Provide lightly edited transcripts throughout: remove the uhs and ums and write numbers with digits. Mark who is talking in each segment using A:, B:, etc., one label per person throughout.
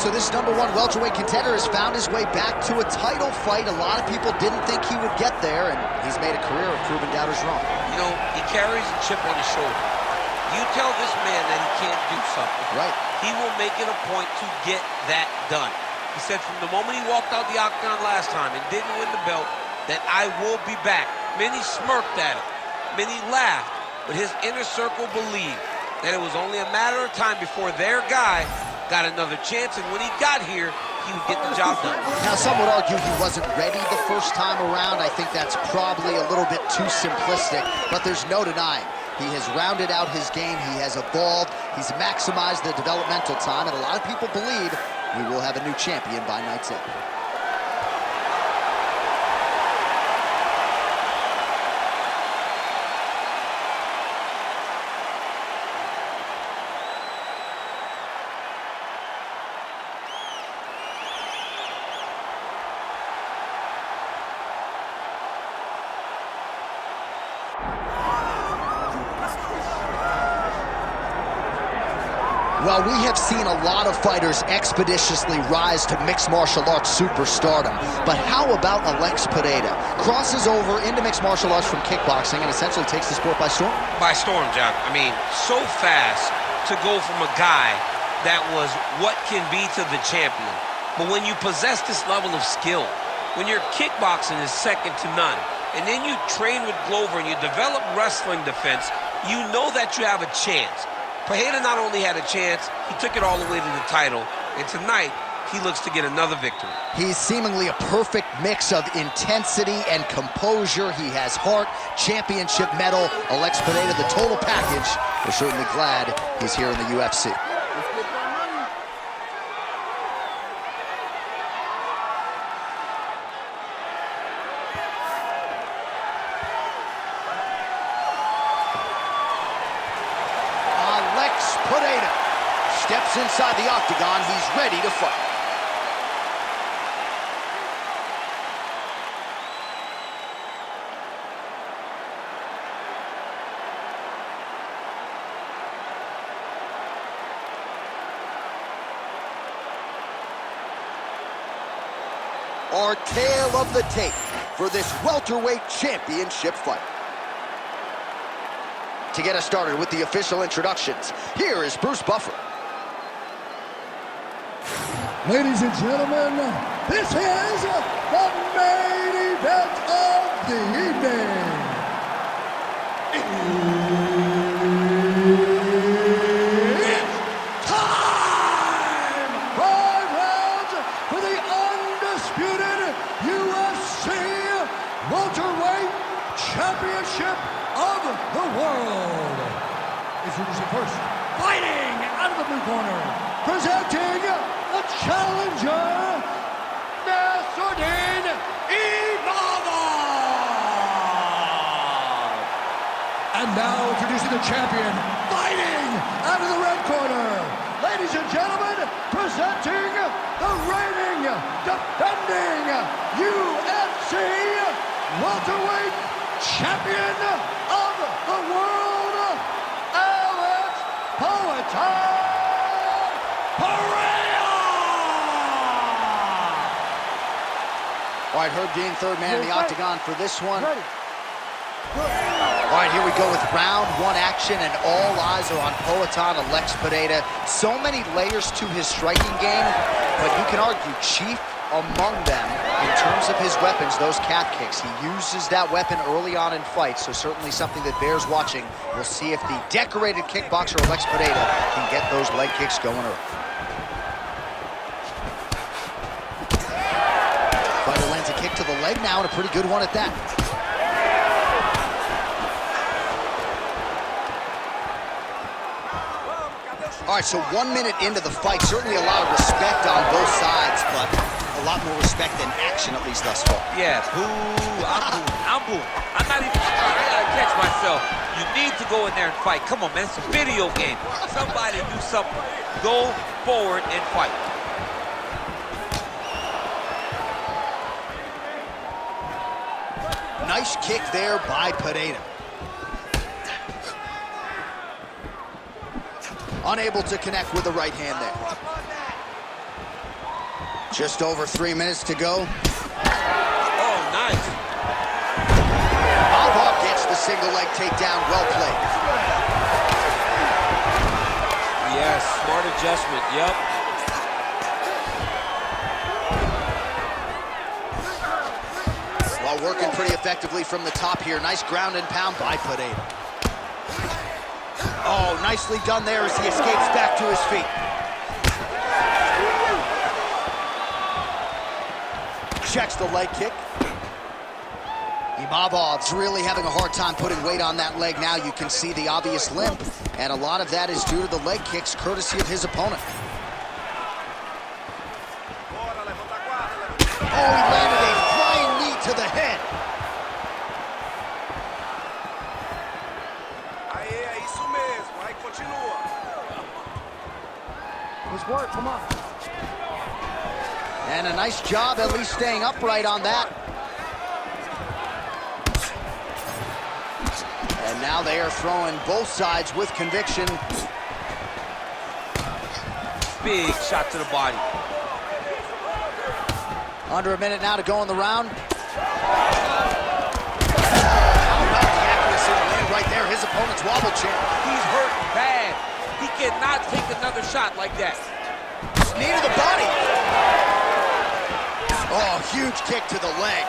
A: so this #1 welterweight contender has found his way back to a title fight. A lot of people didn't think he would get there, and he's made a career of proving doubters wrong.
B: You know, he carries a chip on his shoulder. You tell this man that he can't do something,
A: right?
B: He will make it a point to get that done. He said from the moment he walked out the octagon last time and didn't win the belt, that I will be back. Many smirked at him, many laughed, but his inner circle believed that it was only a matter of time before their guy got another chance, and when he got here, he would get the job done.
A: Now, some would argue he wasn't ready the first time around. I think that's probably a little bit too simplistic, but there's no denying. He has rounded out his game, he has evolved, he's maximized the developmental time, and a lot of people believe we will have a new champion by night's end. Well, we have seen a lot of fighters expeditiously rise to mixed martial arts superstardom. But how about Alex Pereira? Crosses over into mixed martial arts from kickboxing and essentially takes the sport by storm?
B: By storm, John. I mean, so fast to go from a guy that was what can be to the champion. But when you possess this level of skill, when your kickboxing is second to none, and then you train with Glover and you develop wrestling defense, you know that you have a chance. Pereira not only had a chance, he took it all the way to the title, and tonight, he looks to get another victory.
A: He's seemingly a perfect mix of intensity and composure. He has heart, championship medal. Alex Pereira, the total package. We're certainly glad he's here in the UFC. Pereira steps inside the octagon. He's ready to fight. Our tale of the tape for this welterweight championship fight. To get us started with the official introductions, here is Bruce Buffer.
C: Ladies and gentlemen, this is the main event of the evening. It's time! 5 rounds for the undisputed UFC welterweight championship of the world. Introducing first, fighting out of the blue corner, presenting the challenger, Nassourdine Imavov. And now introducing the champion, fighting out of the red corner. Ladies and gentlemen, presenting the reigning, defending UFC welterweight champion of the world, Alex Pereira!
A: All right, Herb Dean, third man in the octagon for this one. All right, here we go with round one action, and all eyes are on Poatan Alex Pereira. So many layers to his striking game, but you can argue chief among them in terms of his weapons, those calf kicks. He uses that weapon early on in fights, so certainly something that bears watching. We'll see if the decorated kickboxer Alex Pereira can get those leg kicks going early. Fighter lands a kick to the leg now, and a pretty good one at that. All right, so 1 minute into the fight, certainly a lot of respect on both sides, but a lot more respect than action, at least thus far.
B: Yeah, boo, I'm boo. I'm not even trying. I gotta catch myself. You need to go in there and fight. Come on, man, it's a video game. Somebody do something. Go forward and fight.
A: Nice kick there by Pereira. Unable to connect with the right hand there. Just over 3 minutes to go.
B: Oh, nice.
A: Imavov gets the single leg takedown. Well played.
B: Yes, smart adjustment. Yep.
A: Well, working pretty effectively from the top here. Nice ground and pound by Pereira. Oh, nicely done there as he escapes back to his feet. Checks the leg kick. Imavov's really having a hard time putting weight on that leg now. You can see the obvious limp, and a lot of that is due to the leg kicks, courtesy of his opponent. Oh, he landed a flying knee to the head.
D: É isso mesmo, aí continua.
C: Let's work, come on.
A: And a nice job at least staying upright on that. And now they are throwing both sides with conviction.
B: Big shot to the body.
A: Under a minute now to go in the round. How about the accuracy to land right there? His opponent's wobble champ.
B: He's hurt bad. He cannot take another shot like that.
A: Knee to the body. Oh, huge kick to the leg.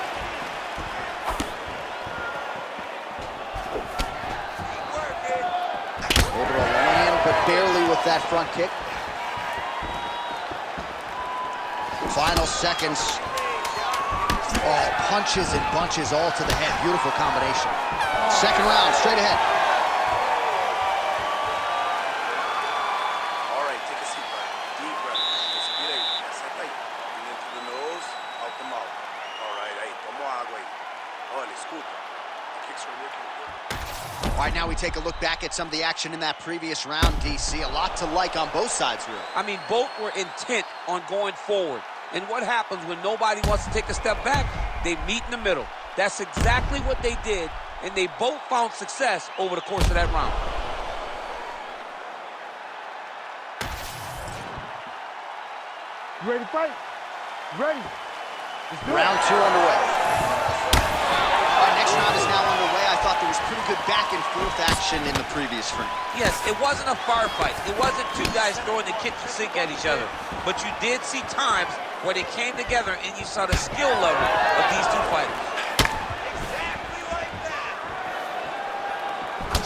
A: Able to land, but barely with that front kick. Final seconds. Oh, punches and bunches all to the head. Beautiful combination. Second round, straight ahead.
D: All right, take a seat, buddy. Deep breath. Respira aí. Senta aí. In into the nose, out the mouth. All right, aí, toma água aí. Olha, escuta. The kicks are working good.
A: All right, now we take a look back at some of the action in that previous round, DC. A lot to like on both sides, really.
B: I mean, both were intent on going forward. And what happens when nobody wants to take a step back? They meet in the middle. That's exactly what they did, and they both found success over the course of that round.
C: You ready to fight? Ready.
A: Round two underway. All right, next round is now underway. I thought there was pretty good back and forth action in the previous round.
B: Yes, it wasn't a firefight. It wasn't two guys throwing the kitchen sink at each other. But you did see times where they came together and you saw the skill level of these two fighters.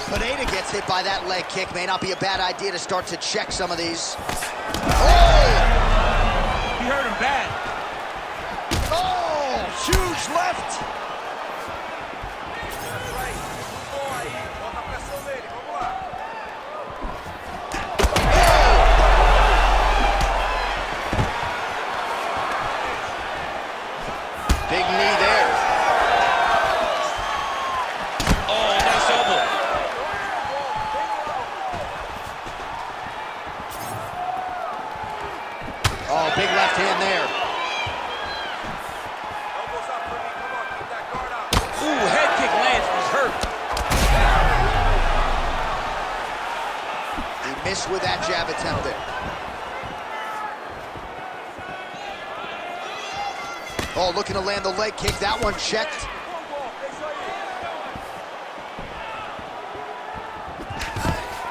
A: Pereira gets hit by that leg kick. May not be a bad idea to start to check some of these. Oh!
B: He hurt him bad.
A: Oh! Huge left!
D: Boa aí, bota a pressão nele, vamos lá.
A: Big knee there.
B: Oh, nice elbow.
A: Oh, big left hand there.
D: Elbows up for me, come on, keep that guard up.
B: Ooh, head kick lands. He's hurt.
A: He missed with that jab attempt there. Oh, looking to land the leg kick. That one checked.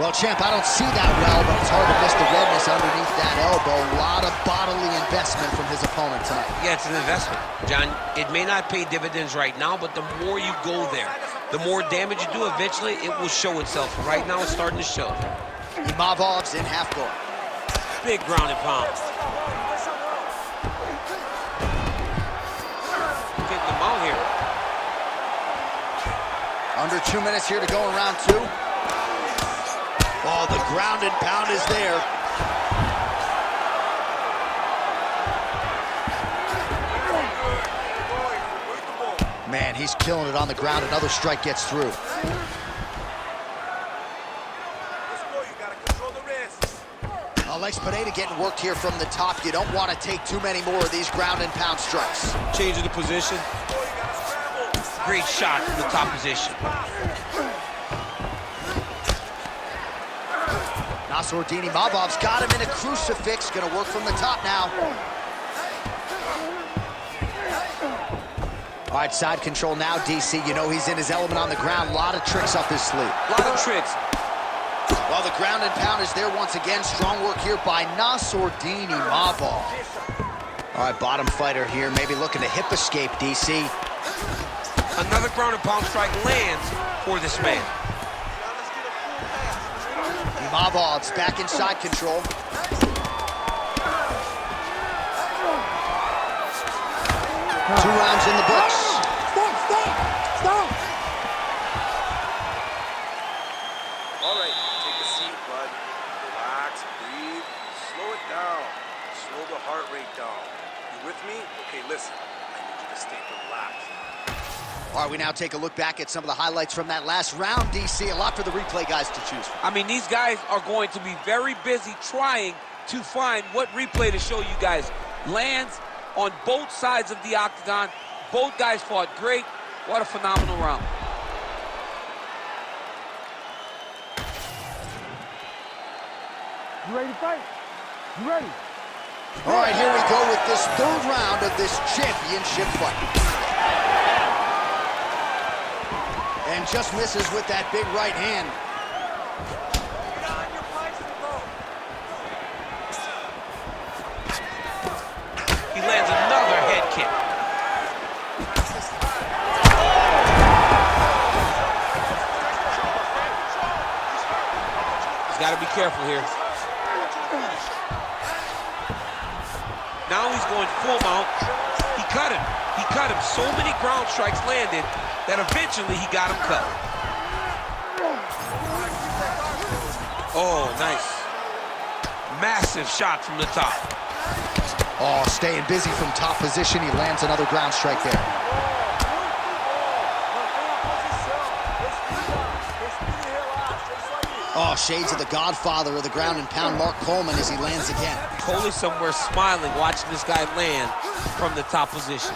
A: Well, champ, I don't see that well, but it's hard to miss the redness underneath that elbow. A lot of bodily investment from his opponent tonight.
B: Yeah, it's an investment. John, it may not pay dividends right now, but the more you go there, the more damage you do, eventually it will show itself. Right now, it's starting to show.
A: Imavov's in half guard.
B: Big ground and pound. Getting them out here.
A: Under 2 minutes here to go in round two. Oh, the ground and pound is there. Man, he's killing it on the ground. Another strike gets through.
D: Let's go, you gotta control the wrist.
A: Alex Pereira getting worked here from the top. You don't want to take too many more of these ground and pound strikes.
B: Changing the position.
D: Go, you gotta scramble.
B: Great shot from the top position.
A: Nassourdine Imavov's got him in a crucifix. Gonna work from the top now. All right, side control now, DC. You know he's in his element on the ground. A lot of tricks up his sleeve.
B: A lot of tricks.
A: Well, the ground and pound is there once again. Strong work here by Nassourdine Imavov. All right, bottom fighter here, maybe looking to hip escape, DC.
B: Another ground and pound strike lands for this man.
A: Imavov's back in side control. 2 rounds in the books.
C: Stop!
D: All right, take a seat, bud. Relax, breathe, slow it down. Slow the heart rate down. You with me? Okay, listen. I need you to stay relaxed.
A: All right, we now take a look back at some of the highlights from that last round, DC. A lot for the replay guys to choose from.
B: I mean, these guys are going to be very busy trying to find what replay to show you guys. Lands on both sides of the octagon. Both guys fought great. What a phenomenal round.
C: You ready to fight? You ready?
A: All right, here we go with this 3rd round of this championship fight. And just misses with that big right hand.
B: He lands another head kick. He's got to be careful here. Now he's going full mount. He cut him. He cut him. So many ground strikes landed that eventually he got him cut. Oh, nice. Massive shot from the top.
A: Oh, staying busy from top position. He lands another ground strike there. Oh, shades of the godfather of the ground and pound, Mark Coleman, as he lands again.
B: Coley somewhere smiling, watching this guy land from the top position.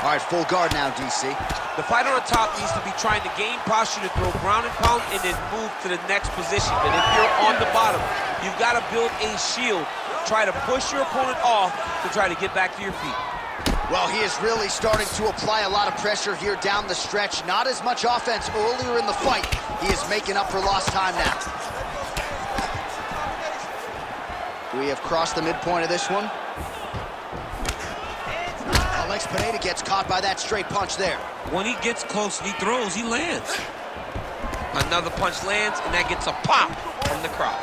A: All right, full guard now, DC.
B: The fighter on top needs to be trying to gain posture to throw ground and pound and then move to the next position. But if you're on the bottom, you've got to build a shield. Try to push your opponent off to try to get back to your feet.
A: Well, he is really starting to apply a lot of pressure here down the stretch. Not as much offense earlier in the fight. He is making up for lost time now. We have crossed the midpoint of this one. Pereira gets caught by that straight punch there.
B: When he gets close and he throws, he lands. Another punch lands, and that gets a pop from the crowd.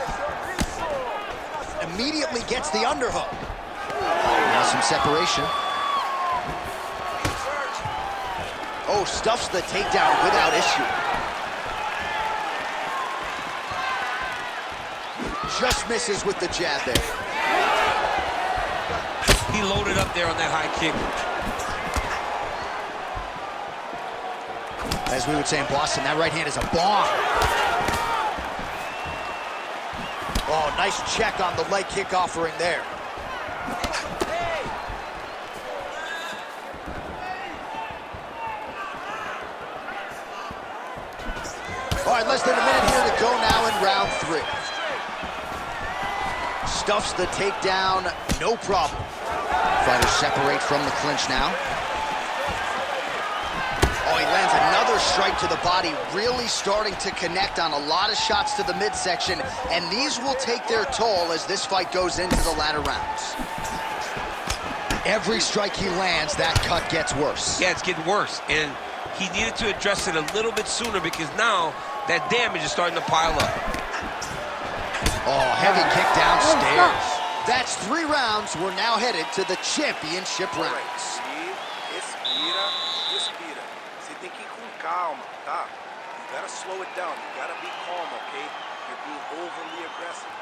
A: Immediately gets the underhook. Now some separation. Oh, stuffs the takedown without issue. Just misses with the jab there.
B: He loaded up there on that high kick.
A: As we would say in Boston, that right hand is a bomb. Oh, nice check on the leg kick offering there. All right, less than a minute here to go now in round 3. Stuffs the takedown, no problem. Fighters separate from the clinch now. Oh, he lands another strike to the body, really starting to connect on a lot of shots to the midsection, and these will take their toll as this fight goes into the latter rounds. Every strike he lands, that cut gets worse.
B: Yeah, it's getting worse, and he needed to address it a little bit sooner because now that damage is starting to pile up.
A: Oh, heavy kick downstairs. That's 3 rounds. We're now headed to the championship rounds.
D: Respira. Você tem que ir com calma, tá? You gotta slow it down. You gotta be calm, okay? You're being overly aggressive.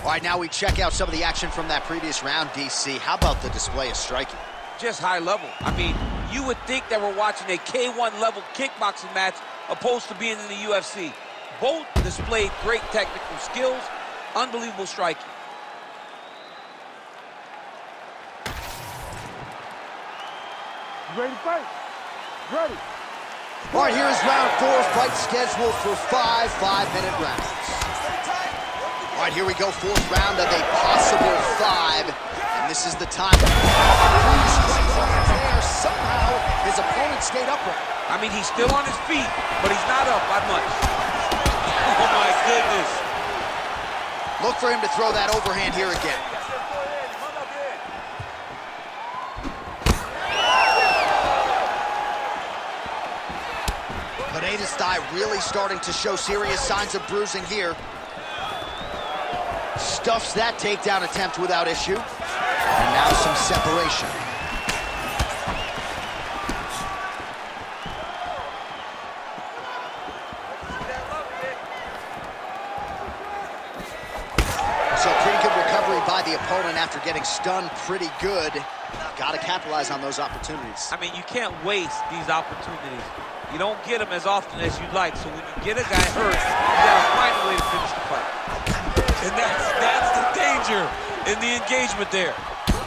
A: All right, now we check out some of the action from that previous round, DC. How about the display of striking?
B: Just high level. I mean, you would think that we're watching a K1 level kickboxing match opposed to being in the UFC. Both displayed great technical skills, unbelievable striking.
C: You ready to fight? Ready.
A: All right, here is round 4, fight scheduled for 5 5-minute rounds. All right, here we go, 4th round of a possible 5. And This is the time. There, somehow, his opponent stayed upright.
B: I mean, he's still on his feet, but he's not up by much. Oh, my goodness.
A: Look for him to throw that overhand here again. Pereira's thigh really starting to show serious signs of bruising here. Stuffs that takedown attempt without issue. And now some separation. So pretty good recovery by the opponent after getting stunned pretty good. Got to capitalize on those opportunities.
B: I mean, you can't waste these opportunities. You don't get them as often as you'd like. So when you get a guy hurt, you got to find a way to finish the fight. And that's the danger in the engagement there.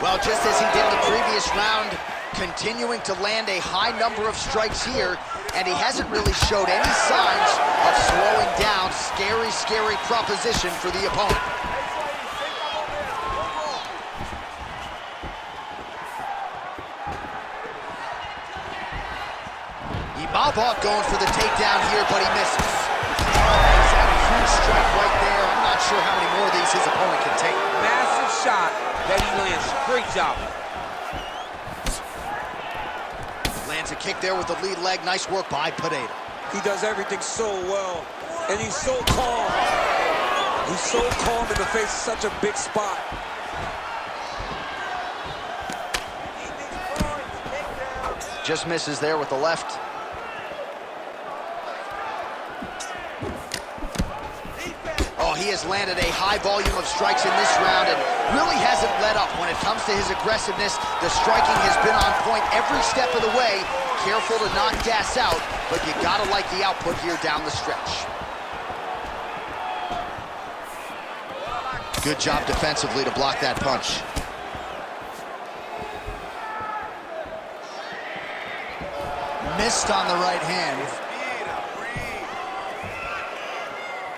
A: Well, just as he did in the previous round, continuing to land a high number of strikes here, and he hasn't really showed any signs of slowing down. Scary, scary proposition for the opponent. Imavov going for the takedown here, but he misses. He's had a huge strike right there. I'm not sure how many more of these his opponent can take.
B: Massive shot that he lands. Great job.
A: Lands a kick there with the lead leg. Nice work by Pereira.
E: He does everything so well, and he's so calm. He's so calm in the face of such a big spot.
A: Just misses there with the left. Oh, he has landed a high volume of strikes in this round and really hasn't let up. When it comes to his aggressiveness, the striking has been on point every step of the way. Careful to not gas out, but you gotta like the output here down the stretch. Good job defensively to block that punch. Missed on the right hand.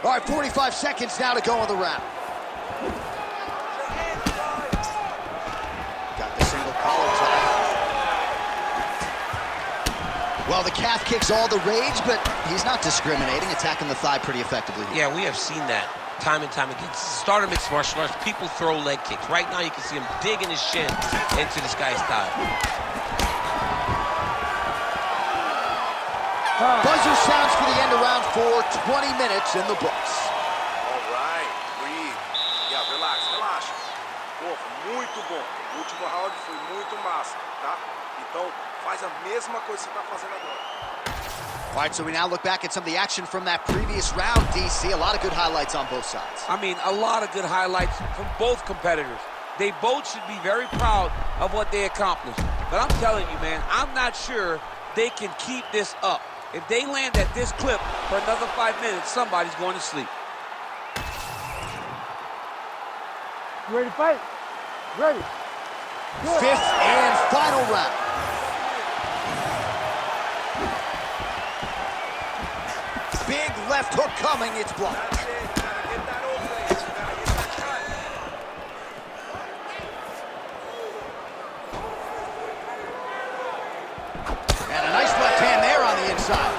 A: All right, 45 seconds now to go in the round. Got the single collar tie. Well, the calf kick's all the rage, but he's not discriminating, attacking the thigh pretty effectively here.
B: Yeah, we have seen that time and time again. Start of mixed martial arts, people throw leg kicks. Right now, you can see him digging his shin into this guy's thigh.
A: Buzzer sounds for the end of round 4, 20 minutes in the books.
D: All right, breathe. Yeah, relax, relaxa. Pô, foi muito bom. O último round foi muito massa, tá? Então, faz a mesma coisa que você tá fazendo agora.
A: All right, so we now look back at some of the action from that previous round, DC. A lot of good highlights on both sides.
B: I mean, a lot of good highlights from both competitors. They both should be very proud of what they accomplished. But I'm telling you, man, I'm not sure they can keep this up. If they land at this clip for another 5 minutes, somebody's going to sleep.
F: You ready to fight? Ready. Good.
A: Fifth and final round. Big left hook coming, it's blocked. And a nice left hand there on the inside.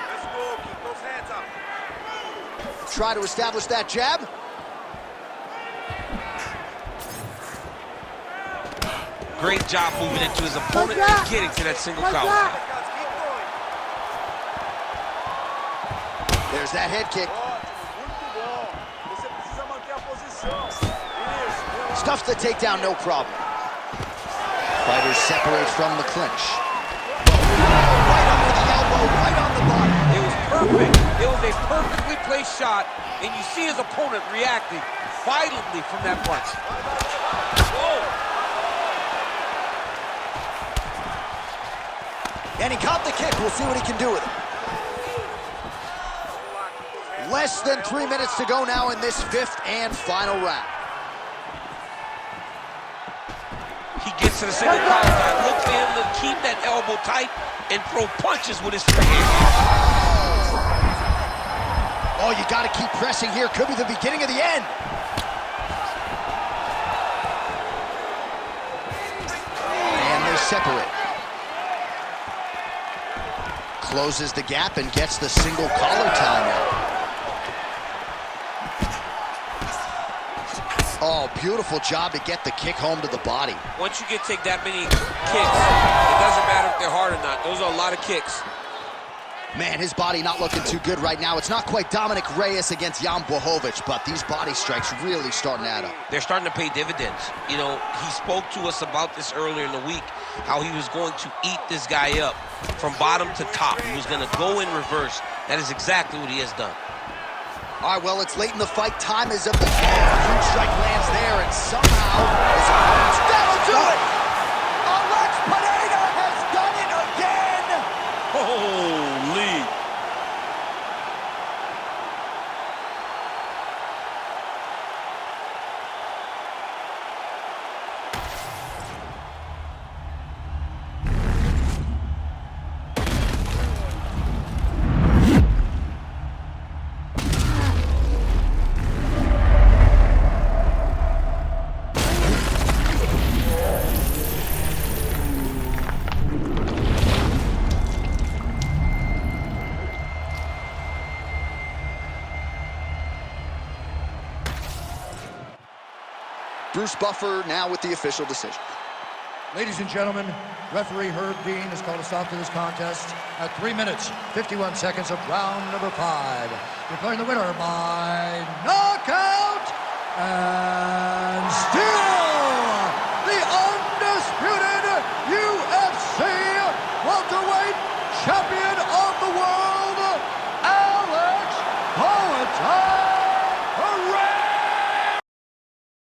D: Let's go, keep those hands up.
A: Try to establish that jab.
B: Great job moving into his opponent and getting to that single collar.
D: Guys, keep going.
A: There's that head kick.
F: Muito bom. Você precisa manter a posição. Isso.
A: Stuffs the takedown, no problem. Fighters separate from the clinch. Right under the elbow, right on the body.
B: It was perfect. It was a perfectly placed shot, and you see his opponent reacting violently from that punch. Whoa!
A: And he caught the kick. We'll see what he can do with it. Less than 3 minutes to go now in this fifth and final round.
B: He gets to the single collar tie. Look for him to keep that elbow tight and throw punches with his free hand.
A: Oh, you got to keep pressing here. Could be the beginning of the end. And they're separate. Closes the gap and gets the single collar timeout. Oh, beautiful job to get the kick home to the body.
E: Once you take that many kicks, it doesn't matter if they're hard or not. Those are a lot of kicks.
A: Man, his body not looking too good right now. It's not quite Dominic Reyes against Jan Blachowicz, but these body strikes really starting to add up.
B: They're starting to pay dividends. You know, he spoke to us about this earlier in the week, how he was going to eat this guy up from bottom to top. He was going to go in reverse. That is exactly what he has done.
A: All right, well, it's late in the fight. Time is of the essence. Huge strike lands there, and somehow his opponent's... That'll do it! Alex Pereira has done it again!
E: Holy!
A: Bruce Buffer now with the official decision.
C: Ladies and gentlemen, referee Herb Dean has called a stop to this contest at 3 minutes, 51 seconds of round number 5. Declaring the winner by knockout